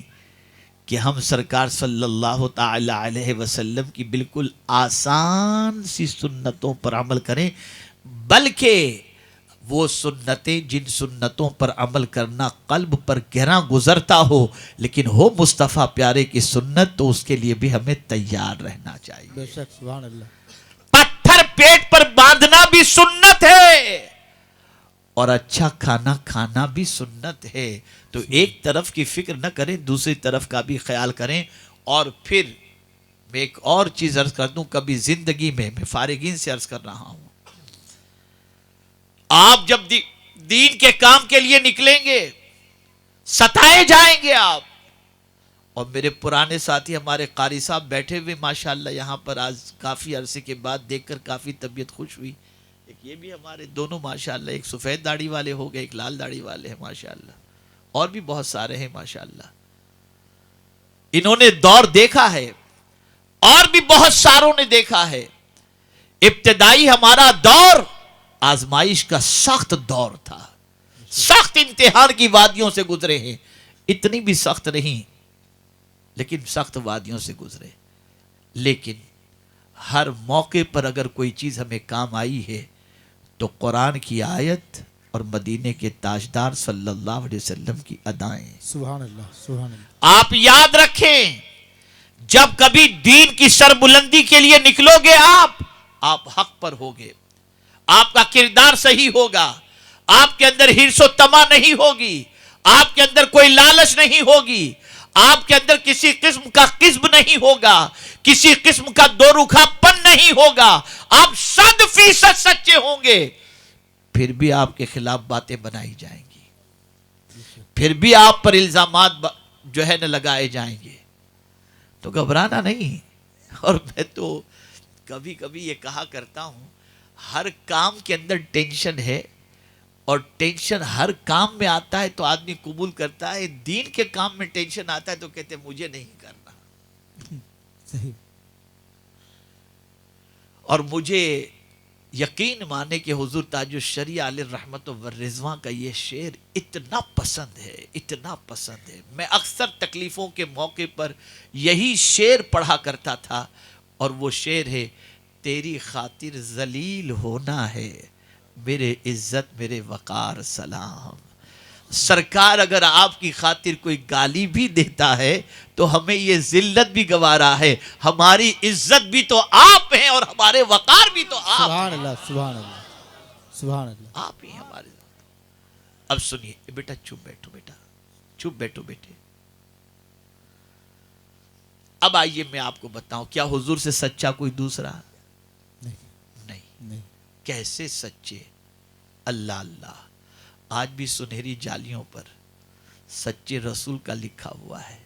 کہ ہم سرکار صلی اللہ تعالی علیہ وسلم کی بالکل آسان سی سنتوں پر عمل کریں, بلکہ وہ سنتیں جن سنتوں پر عمل کرنا قلب پر گہرا گزرتا ہو لیکن ہو مصطفیٰ پیارے کی سنت, تو اس کے لیے بھی ہمیں تیار رہنا چاہیے. بے شک سبحان اللہ. پتھر پیٹ پر باندھنا بھی سنت ہے اور اچھا کھانا کھانا بھی سنت ہے. تو ایک طرف کی فکر نہ کریں, دوسری طرف کا بھی خیال کریں. اور پھر میں ایک اور چیز عرض کر دوں, کبھی زندگی میں فارغین سے عرض کر رہا ہوں, آپ جب دین کے کام کے لیے نکلیں گے ستائے جائیں گے, اور میرے پرانے ساتھی ہمارے قاری صاحب بیٹھے ہوئے ماشاءاللہ یہاں پر، آج کافی عرصے کے بعد دیکھ کر کافی طبیعت خوش ہوئی. ایک یہ بھی ہمارے دونوں ماشاءاللہ، ایک سفید داڑھی والے ہو گئے، ایک لال داڑھی والے ہیں ماشاءاللہ، اور بھی بہت سارے ہیں ماشاءاللہ. انہوں نے دور دیکھا ہے اور بھی بہت ساروں نے دیکھا ہے. ابتدائی ہمارا دور آزمائش کا سخت دور تھا، سخت امتحان کی وادیوں سے گزرے ہیں. اتنی بھی سخت نہیں لیکن سخت وادیوں سے گزرے. لیکن ہر موقع پر اگر کوئی چیز ہمیں کام آئی ہے تو قرآن کی آیت اور مدینے کے تاجدار صلی اللہ علیہ وسلم کی ادائیں. سبحان اللہ سبحان اللہ. آپ یاد رکھیں، جب کبھی دین کی سربلندی کے لیے نکلو گے آپ حق پر ہوگے، آپ کا کردار صحیح ہوگا، آپ کے اندر حرص و طمع نہیں ہوگی، آپ کے اندر کوئی لالچ نہیں ہوگی، آپ کے اندر کسی قسم کا کذب نہیں ہوگا، کسی قسم کا دو رخا پن نہیں ہوگا، آپ 100% سچے ہوں گے. پھر بھی آپ کے خلاف باتیں بنائی جائیں گی، پھر بھی آپ پر الزامات جو ہے نہ لگائے جائیں گے، تو گھبرانا نہیں. اور میں تو کبھی کبھی یہ کہا کرتا ہوں، ہر کام کے اندر ٹینشن ہے، اور ٹینشن ہر کام میں آتا ہے تو آدمی قبول کرتا ہے. دین کے کام میں ٹینشن آتا ہے تو کہتے ہیں مجھے نہیں کرنا. صحیح. اور مجھے یقین مانے کہ حضور تاج الشریعہ علیہ الرحمت والرضوان کا یہ شعر اتنا پسند ہے، اتنا پسند ہے. میں اکثر تکلیفوں کے موقع پر یہی شعر پڑھا کرتا تھا، اور وہ شعر ہے: تیری خاطر ذلیل ہونا ہے، میرے عزت میرے وقار سلام. سرکار اگر آپ کی خاطر کوئی گالی بھی دیتا ہے تو ہمیں یہ ذلت بھی گوارا ہے، ہماری عزت بھی تو آپ ہیں اور ہمارے وقار بھی تو آپ ہیں. سبحان اللہ سبحان اللہ سبحان اللہ. آپ ہی ہمارے. اب سنیے بیٹا، چپ بیٹھو بیٹا، چپ بیٹھو بیٹے. اب آئیے میں آپ کو بتاؤں، کیا حضور سے سچا کوئی دوسرا؟ نہیں. کیسے سچے؟ اللہ اللہ. آج بھی سنہری جالیوں پر سچے رسول کا لکھا ہوا ہے: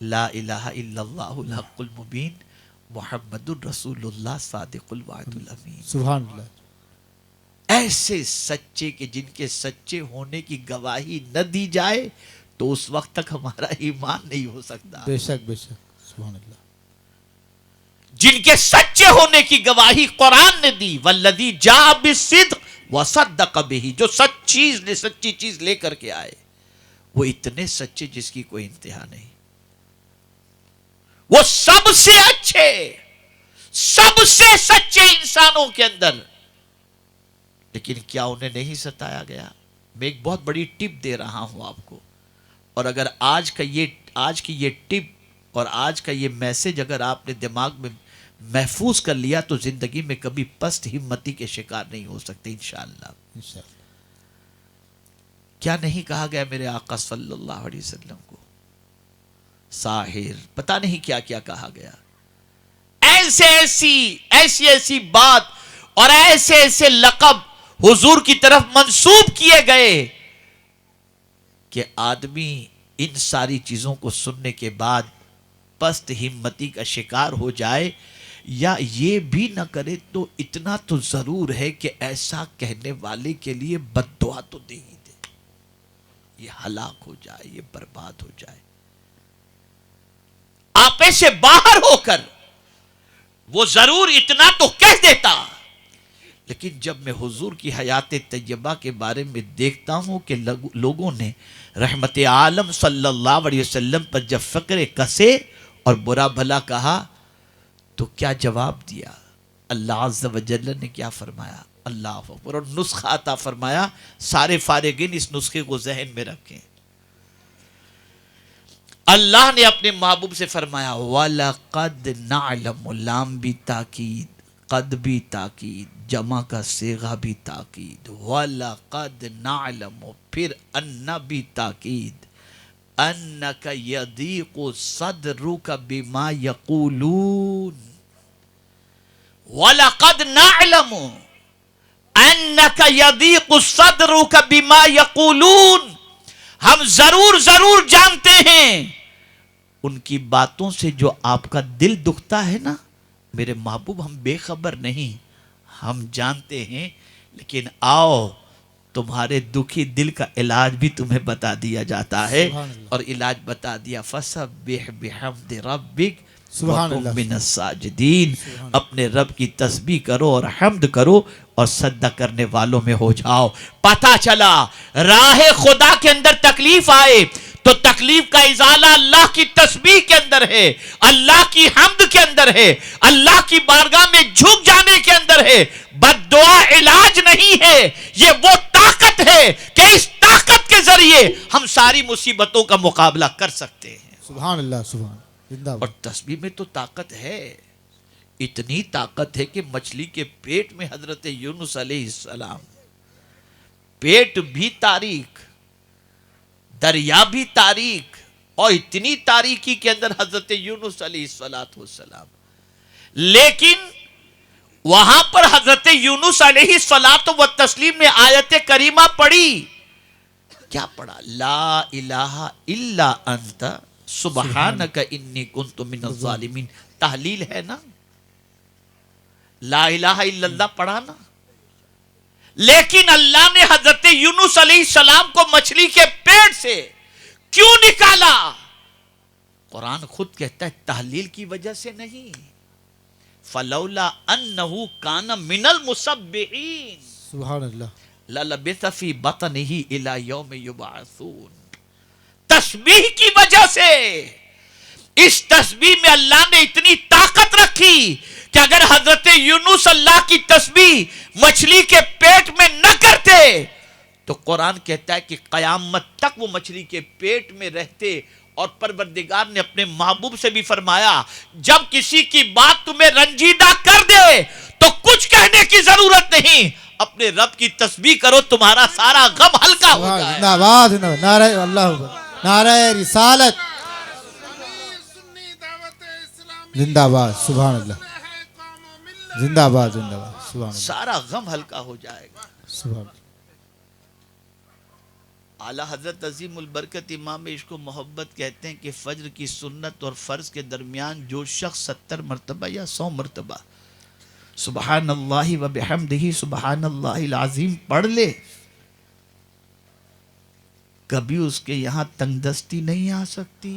لا الہ الا اللہ الحق المبین محمد الرسول اللہ صادق الوعد الامین. سبحان اللہ. ایسے سچے کہ جن کے سچے ہونے کی گواہی نہ دی جائے تو اس وقت تک ہمارا ایمان نہیں ہو سکتا. بے شک بے شک. سبحان اللہ. جن کے سچے ہونے کی گواہی قرآن نے دی، والذی جاء بالصدق وصدق بہ، جو سچی چیز لے کر کے آئے وہ اتنے سچے جس کی کوئی انتہا نہیں. وہ سب سے اچھے، سب سے سچے انسانوں کے اندر. لیکن کیا انہیں نہیں ستایا گیا؟ میں ایک بہت بڑی ٹپ دے رہا ہوں آپ کو، اور اگر آج کی یہ ٹپ اور آج کا یہ میسج اگر آپ نے دماغ میں محفوظ کر لیا تو زندگی میں کبھی پست ہمتی کے شکار نہیں ہو سکتے انشاءاللہ. کیا نہیں کہا گیا میرے آقا صلی اللہ علیہ وسلم کو؟ ساحر، پتہ نہیں کیا کیا کہا گیا. ایسی بات اور ایسے لقب حضور کی طرف منسوب کیے گئے کہ آدمی ان ساری چیزوں کو سننے کے بعد پست ہمتی کا شکار ہو جائے، یا یہ بھی نہ کرے تو اتنا تو ضرور ہے کہ ایسا کہنے والے کے لیے بد دعا تو دے ہی دے، یہ ہلاک ہو جائے، یہ برباد ہو جائے. آپے سے باہر ہو کر وہ ضرور اتنا تو کہہ دیتا. لیکن جب میں حضور کی حیات طیبہ کے بارے میں دیکھتا ہوں کہ لوگوں نے رحمت عالم صلی اللہ علیہ وسلم پر جب فقر کسے اور برا بھلا کہا تو کیا جواب دیا؟ اللہ عز و جل نے کیا فرمایا؟ اللہ اکبر. اور نسخہ عطا فرمایا. سارے فارغین اس نسخے کو ذہن میں رکھیں. اللہ نے اپنے محبوب سے فرمایا وَلَقَدْ نَعْلَمُ، لام بھی تاکید، قد بھی تاکید، جمع کا صیغہ بھی تاکید، وَلَقَدْ نَعْلَمُ، پھر ان بھی تاکید، انَّكَ يَضِيقُ صَدْرُكَ بِمَا يَقُولُونَ. وَلَقَدْ نَعْلَمُ أَنَّكَ يَضِيقُ صَدْرُكَ بِمَا يَقُولُونَ. ہم ضرور جانتے ہیں ان کی باتوں سے جو آپ کا دل دکھتا ہے نا میرے محبوب، ہم بے خبر نہیں، ہم جانتے ہیں، لیکن آؤ تمہارے دکھی دل کا علاج بھی تمہیں بتا دیا جاتا ہے، سبحان اللہ۔ اور علاج بتا دیا فَسَبِّحْ بِحَمْدِ رَبِّكَ سبحان وَكُن اللہ۔ مِّنَ الساجدین، اپنے رب کی تسبیح کرو اور حمد کرو اور سجدہ کرنے والوں میں ہو جاؤ۔ پتہ چلا راہ خدا کے اندر تکلیف آئے تو تکلیف کا ازالہ اللہ کی تسبیح کے اندر ہے، اللہ کی حمد کے اندر ہے، اللہ کی بارگاہ میں جھک جانے کے اندر ہے۔ بد دعا علاج نہیں ہے، یہ وہ طاقت ہے کہ اس طاقت کے ذریعے ہم ساری مصیبتوں کا مقابلہ کر سکتے ہیں۔ سبحان اللہ، سبحان زندہ اور باد۔ تسبیح میں تو طاقت ہے، اتنی طاقت ہے کہ مچھلی کے پیٹ میں حضرت یونس علیہ السلام، پیٹ بھی تاریک، دریا بھی تاریک، اور اتنی تاریکی کے اندر حضرت یونس علیہ السلام، لیکن وہاں پر حضرت یونس علیہ السلام نے آیت کریمہ پڑھی، کیا پڑھا؟ لا الہ الا انت سبحانک انی کنت من الظالمین۔ تحلیل ہے نا، لا الہ الا اللہ پڑھا نا، لیکن اللہ نے حضرت یونس علیہ السلام کو مچھلی کے پیٹ سے کیوں نکالا؟ قرآن خود کہتا ہے تحلیل کی وجہ سے نہیں، فلولا انہ کان من المسبحین سبحان اللہ۔ للبث فی بطنہ الی یوم یبعثون۔ تسبیح کی وجہ سے، اس تسبیح میں اللہ نے اتنی طاقت رکھی کہ اگر حضرت یونس اللہ کی تسبیح مچھلی کے پیٹ میں نہ کرتے تو قرآن کہتا ہے کہ قیامت تک وہ مچھلی کے پیٹ میں رہتے۔ اور پروردگار نے اپنے محبوب سے بھی فرمایا جب کسی کی بات تمہیں رنجیدہ کر دے تو کچھ کہنے کی ضرورت نہیں، اپنے رب کی تسبیح کرو، تمہارا سارا غم ہلکا ہو جائے۔ زندہ باد، زندہ باد، نعرہ اللہ اکبر، نعرہ رسالت، زندہ باد، سبحان اللہ، زندہ باد، زندہ باد، سبحان اللہ، سارا غم ہلکا ہو جائے گا۔ سبحان اللہ۔ اعلیٰ حضرت عظیم البرکت امام عشق و محبت کہتے ہیں کہ فجر کی سنت اور فرض کے درمیان جو شخص 70 مرتبہ یا 100 مرتبہ سبحان اللہ و بحمدہ سبحان اللہ العظیم پڑھ لے، کبھی اس کے یہاں تنگ دستی نہیں آ سکتی،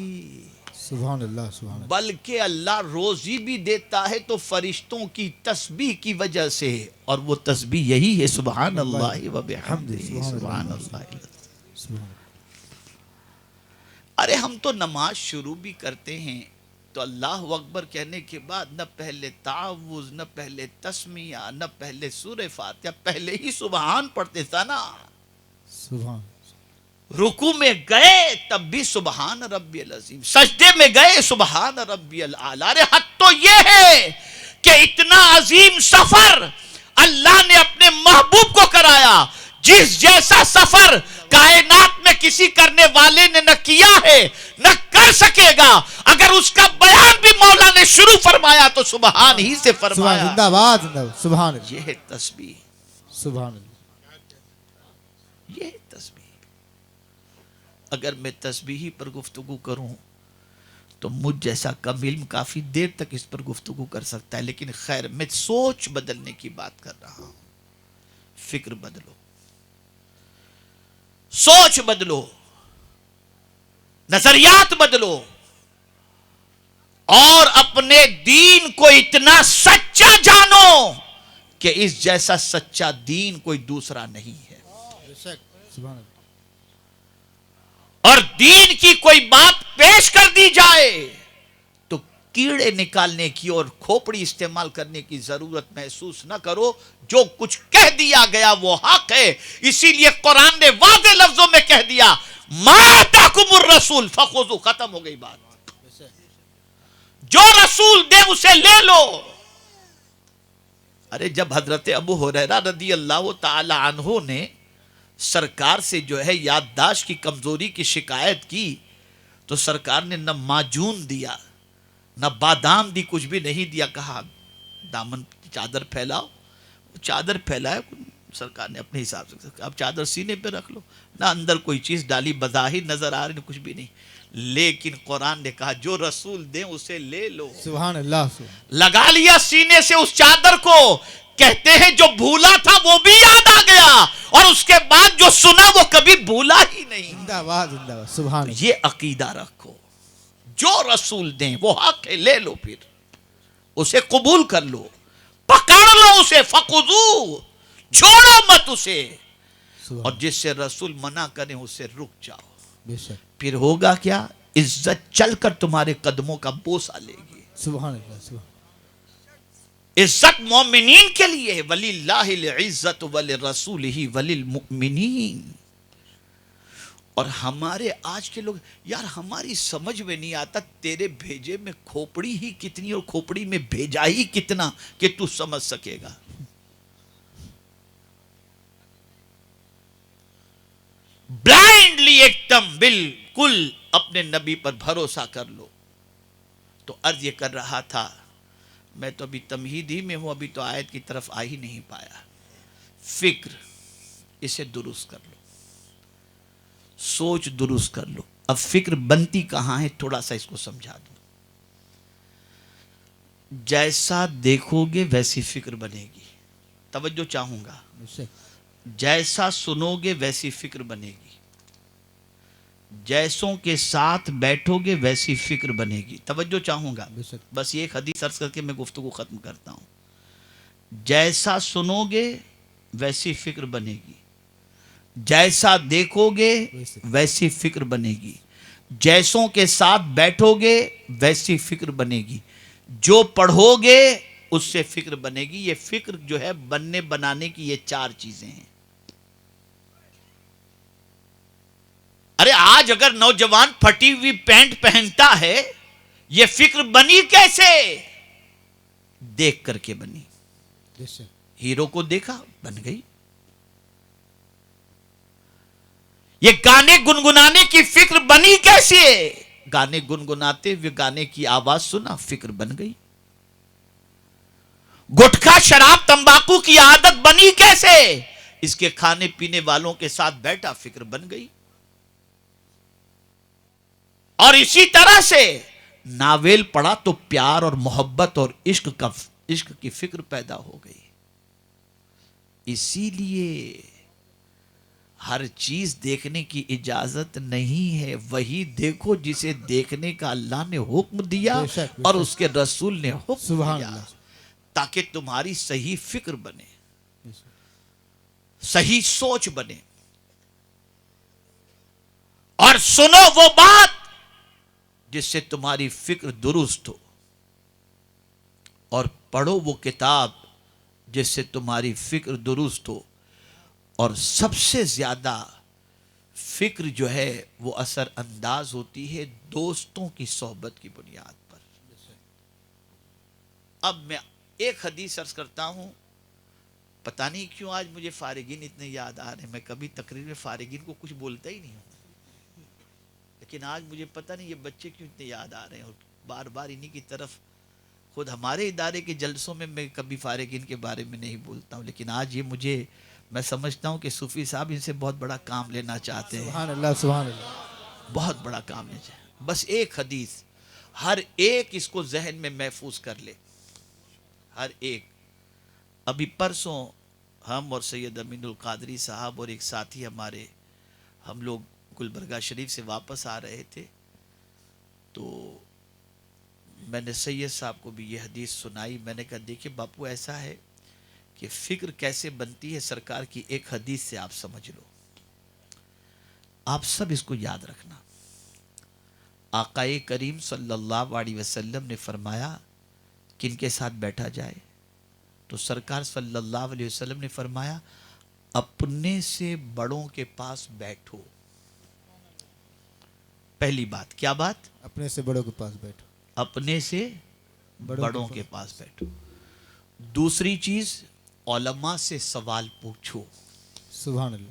سبحان اللہ، سبحان اللہ۔ بلکہ اللہ روزی بھی دیتا ہے تو فرشتوں کی تسبیح کی وجہ سے، اور وہ تسبیح یہی ہے سبحان اللہ و بحمدہ سبحان اللہ۔ ارے ہم تو نماز شروع بھی کرتے ہیں تو اللہ اکبر کہنے کے بعد نہ پہلے تعوذ، نہ پہلے تسمیہ، نہ پہلے سورہ فاتحہ، پہلے ہی سبحان پڑھتے تھا نا۔ سبحان رکوع میں گئے تب بھی سبحان ربی العظیم، سجدے میں گئے سبحان ربی الاعلی۔ ارے حد تو یہ ہے کہ اتنا عظیم سفر اللہ نے اپنے محبوب کو کرایا، جس جیسا سفر کائنات میں کسی کرنے والے نے نہ کیا ہے نہ کر سکے گا۔ اگر اس کا بیان بھی مولا نے شروع فرمایا تو سبحان ہی سے سبحان، فرمایا۔ زندہ باد، زندہ باد، سبحان اللہ، یہ ہے تسبیح، سبحان اللہ۔ یہ ہے تسبیح۔ اگر میں تسبیح پر گفتگو کروں تو مجھ جیسا کم علم کافی دیر تک اس پر گفتگو کر سکتا ہے، لیکن خیر میں سوچ بدلنے کی بات کر رہا ہوں۔ فکر بدلو، سوچ بدلو، نظریات بدلو، اور اپنے دین کو اتنا سچا جانو کہ اس جیسا سچا دین کوئی دوسرا نہیں ہے، سبحان اللہ۔ اور دین کی کوئی بات پیش کر دی جائے تو کیڑے نکالنے کی اور کھوپڑی استعمال کرنے کی ضرورت محسوس نہ کرو، جو کچھ کہہ دیا گیا وہ حق ہے۔ اسی لیے قرآن نے واضح لفظوں میں کہہ دیا ما آتاکم الرسول فخذوا، ختم ہو گئی بات، جو رسول دے اسے لے لو۔ ارے جب حضرت ابو ہریرہ رضی اللہ تعالی عنہ نے سرکار سے جو ہے یادداشت کی کمزوری کی شکایت کی تو سرکار نے نہ معجون دیا نہ بادام دی، کچھ بھی نہیں دیا، کہا دامن چادر پھیلاؤ، چادر پھیلایا سرکار نے اپنے حساب سے، اب چادر سینے پہ رکھ لو، نہ اندر کوئی چیز ڈالی، بظاہر نظر آ رہی، کچھ بھی نہیں، لیکن قرآن نے کہا جو رسول دیں اسے لے لو. سبحان اللہ سبحان لگا لیا سینے سے اس چادر کو. کہتے ہیں جو بھولا تھا وہ بھی یاد آ گیا, اور اس کے بعد جو سنا وہ کبھی بھولا ہی نہیں. زندہ باد سبحان اللہ. یہ عقیدہ رکھو, جو رسول دیں وہ حق ہے, لے لو, پھر اسے قبول کر لو, پکڑ لو اسے, فخذو, چھوڑو مت اسے. سبحان اور جس سے رسول منع کریں اسے رک جاؤ. بے شک. پھر ہوگا کیا؟ عزت چل کر تمہارے قدموں کا بوسہ لے گی. سبحان اللہ سبحان. عزت مومنین کے لیے ہے. وَلِلَّهِ الْعِزَّةُ وَلِرَسُولِهِ وَلِلْمُؤْمِنِينَ. اور ہمارے آج کے لوگ, یار ہماری سمجھ میں نہیں آتا تیرے بھیجے میں کھوپڑی ہی کتنی اور کھوپڑی میں بھیجا ہی کتنا کہ تو سمجھ سکے گا. بلائنڈلی ایک دم بالکل اپنے نبی پر بھروسہ کر لو. تو عرض یہ کر رہا تھا, میں تو ابھی تمہید ہی میں ہوں, ابھی تو آیت کی طرف آ ہی نہیں پایا. فکر اسے درست کر لو, سوچ درست کر لو. اب فکر بنتی کہاں ہے تھوڑا سا اس کو سمجھا دوں. جیسا دیکھو گے ویسی فکر بنے گی. توجہ چاہوں گا. بے شک. جیسا سنو گے ویسی فکر بنے گی. جیسوں کے ساتھ بیٹھو گے ویسی فکر بنے گی. توجہ چاہوں گا. بے شک. بس یہ ایک حدیث عرض کر کے میں گفتگو ختم کرتا ہوں. جیسا سنو گے ویسی فکر بنے گی. جیسا دیکھو گے ویسی فکر بنے گی. جیسوں کے ساتھ بیٹھو گے ویسی فکر بنے گی. جو پڑھو گے اس سے فکر بنے گی. یہ فکر جو ہے بننے بنانے کی یہ 4 چیزیں ہیں. ارے آج اگر نوجوان پھٹی ہوئی پینٹ پہنتا ہے, یہ فکر بنی کیسے؟ دیکھ کر کے بنی. بے شک. ہیرو کو دیکھا بن گئی. یہ گانے گنگنانے کی فکر بنی کیسے؟ گانے گنگناتے ہوئے گانے کی آواز سنا, فکر بن گئی. گٹکا شراب تمباکو کی عادت بنی کیسے؟ اس کے کھانے پینے والوں کے ساتھ بیٹھا, فکر بن گئی. اور اسی طرح سے ناول پڑھا تو پیار اور محبت اور عشق کی فکر پیدا ہو گئی. اسی لیے ہر چیز دیکھنے کی اجازت نہیں ہے. وہی دیکھو جسے دیکھنے کا اللہ نے حکم دیا بے شک, بے اور شک. اس کے رسول نے حکم سبحان دیا, اللہ. تاکہ تمہاری صحیح فکر بنے, بے شک. صحیح سوچ بنے. اور سنو وہ بات جس سے تمہاری فکر درست ہو, اور پڑھو وہ کتاب جس سے تمہاری فکر درست ہو. اور سب سے زیادہ فکر جو ہے وہ اثر انداز ہوتی ہے دوستوں کی صحبت کی بنیاد پر. اب میں ایک حدیث عرض کرتا ہوں, پتہ نہیں کیوں آج مجھے فارغین اتنے یاد آ رہے ہیں. میں کبھی تقریر میں فارغین کو کچھ بولتا ہی نہیں ہوں, لیکن آج مجھے پتہ نہیں یہ بچے کیوں اتنے یاد آ رہے ہیں, اور بار بار انہی کی طرف. خود ہمارے ادارے کے جلسوں میں میں کبھی فارغین کے بارے میں نہیں بولتا ہوں, لیکن آج یہ میں سمجھتا ہوں کہ صوفی صاحب ان سے بہت بڑا کام لینا چاہتے ہیں. سبحان اللہ سبحان اللہ. بہت بڑا کام لینا چاہتے ہیں. بس ایک حدیث ہر ایک اس کو ذہن میں محفوظ کر لے, ہر ایک. ابھی پرسوں ہم اور سید امین القادری صاحب اور ایک ساتھی ہمارے, ہم لوگ گلبرگہ شریف سے واپس آ رہے تھے, تو میں نے سید صاحب کو بھی یہ حدیث سنائی. میں نے کہا دیکھیں باپو ایسا ہے کہ فکر کیسے بنتی ہے سرکار کی ایک حدیث سے آپ سمجھ لو. آپ سب اس کو یاد رکھنا. آقائے کریم صلی اللہ علیہ وسلم نے فرمایا کن کے ساتھ بیٹھا جائے, تو سرکار صلی اللہ علیہ وسلم نے فرمایا اپنے سے بڑوں کے پاس بیٹھو. پہلی بات, کیا بات؟ اپنے سے بڑوں کے پاس بیٹھو. اپنے سے بڑوں کے پاس بیٹھو. دوسری چیز, علماء سے سوال پوچھو. سبحان اللہ.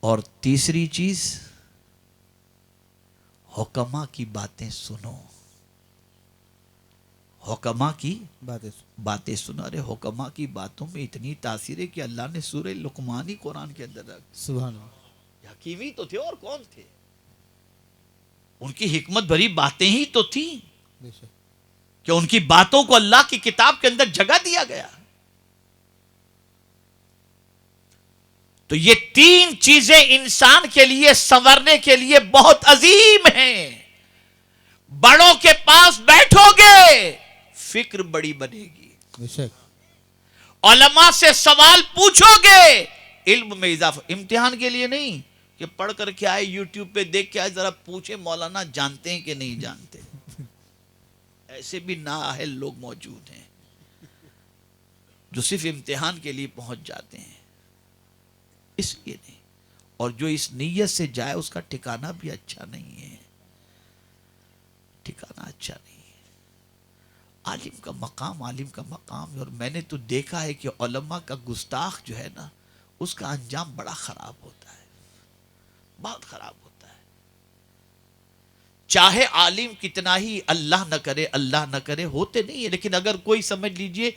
اور تیسری چیز, حکماء کی باتیں سنو. حکماء کی باتیں سنو. ارے حکماء کی باتوں میں اتنی تاثیر ہے کہ اللہ نے سورہ لقمان ہی قرآن کے اندر رکھ. سبحان اللہ. حکیمی تو تھے اور کون تھے؟ ان کی حکمت بھری باتیں ہی تو تھیں بے شک کہ ان کی باتوں کو اللہ کی کتاب کے اندر جگہ دیا گیا. تو یہ تین چیزیں انسان کے لیے سنورنے کے لیے بہت عظیم ہیں. بڑوں کے پاس بیٹھو گے فکر بڑی بنے گی. بے شک علماء سے سوال پوچھو گے علم میں اضافہ. امتحان کے لیے نہیں کہ پڑھ کر کے آئے یوٹیوب پہ دیکھ کے آئے ذرا پوچھے مولانا جانتے ہیں کہ نہیں جانتے. ایسے بھی نااہل لوگ موجود ہیں جو صرف امتحان کے لیے پہنچ جاتے ہیں, اس لیے نہیں. اور جو اس نیت سے جائے اس کا ٹھکانہ بھی اچھا نہیں ہے, ٹھکانہ اچھا نہیں ہے. عالم کا مقام عالم کا مقام ہے. اور میں نے تو دیکھا ہے کہ علماء کا گستاخ جو ہے نا اس کا انجام بڑا خراب ہوتا ہے, بہت خراب ہوتا ہے. چاہے عالم کتنا ہی اللہ نہ کرے اللہ نہ کرے ہوتے نہیں ہے, لیکن اگر کوئی سمجھ لیجئے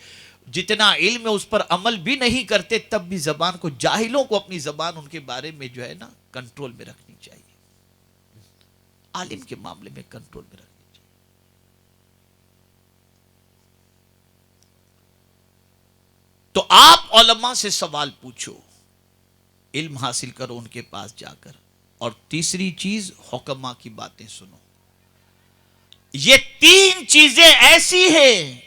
جتنا علم ہے اس پر عمل بھی نہیں کرتے تب بھی زبان کو, جاہلوں کو اپنی زبان ان کے بارے میں جو ہے نا کنٹرول میں رکھنی چاہیے. عالم کے معاملے میں کنٹرول میں رکھنی چاہیے. تو آپ علماء سے سوال پوچھو, علم حاصل کرو ان کے پاس جا کر. اور تیسری چیز حکماء کی باتیں سنو. یہ تین چیزیں ایسی ہیں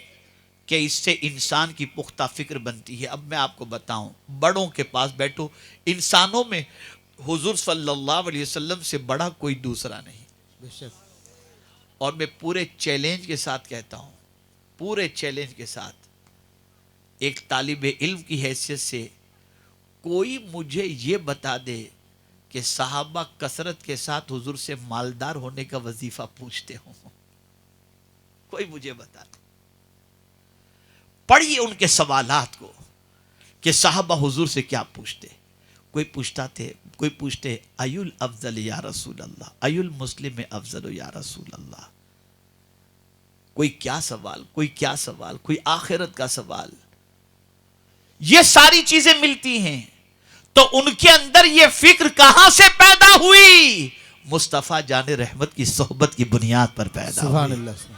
کہ اس سے انسان کی پختہ فکر بنتی ہے. اب میں آپ کو بتاؤں, بڑوں کے پاس بیٹھو. انسانوں میں حضور صلی اللہ علیہ وسلم سے بڑا کوئی دوسرا نہیں. بے شک اور میں پورے چیلنج کے ساتھ کہتا ہوں, پورے چیلنج کے ساتھ, ایک طالب علم کی حیثیت سے کوئی مجھے یہ بتا دے کہ صحابہ کثرت کے ساتھ حضور سے مالدار ہونے کا وظیفہ پوچھتے ہوں. کوئی مجھے بتا دے. پڑھیے ان کے سوالات کو کہ صحابہ حضور سے کیا پوچھتے. کوئی پوچھتے ایو الافضل یا رسول اللہ, ایو المسلم افضل یا رسول اللہ. کوئی کیا سوال, کوئی کیا سوال, کوئی آخرت کا سوال. یہ ساری چیزیں ملتی ہیں. تو ان کے اندر یہ فکر کہاں سے پیدا ہوئی؟ مصطفیٰ جان رحمت کی صحبت کی بنیاد پر پیدا سبحان ہوئی. اللہ.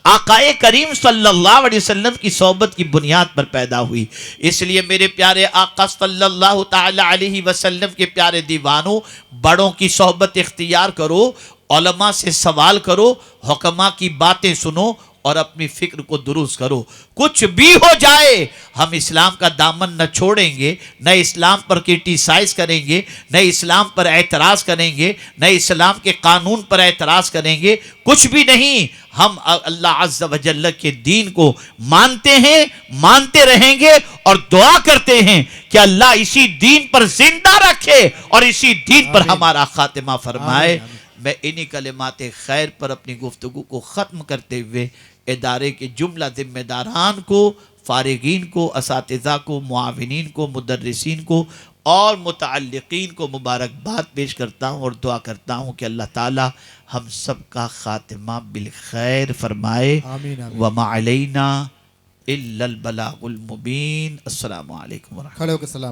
آقائے کریم صلی اللہ علیہ وسلم کی صحبت کی بنیاد پر پیدا ہوئی. اس لیے میرے پیارے آقا صلی اللہ تعالی علیہ وسلم کے پیارے دیوانوں, بڑوں کی صحبت اختیار کرو, علماء سے سوال کرو, حکماء کی باتیں سنو اور اپنی فکر کو درست کرو. کچھ بھی ہو جائے ہم اسلام کا دامن نہ چھوڑیں گے, نہ اسلام پر کرٹیسائز کریں گے, نہ اسلام پر اعتراض کریں گے, نہ اسلام کے قانون پر اعتراض کریں گے, کچھ بھی نہیں. ہم اللہ عز و جل کے دین کو مانتے ہیں, مانتے رہیں گے اور دعا کرتے ہیں کہ اللہ اسی دین پر زندہ رکھے اور اسی دین پر ہمارا خاتمہ فرمائے. میں انہی کلمات خیر پر اپنی گفتگو کو ختم کرتے ہوئے ادارے کے جملہ ذمہ داران کو, فارغین کو, اساتذہ کو, معاونین کو, مدرسین کو اور متعلقین کو مبارکباد پیش کرتا ہوں اور دعا کرتا ہوں کہ اللہ تعالی ہم سب کا خاتمہ بالخیر فرمائے. آمین آمین. وما علینا الا البلاغ المبین. السلام علیکم ورحمۃ اللہ. کھڑے ہو کے سلام.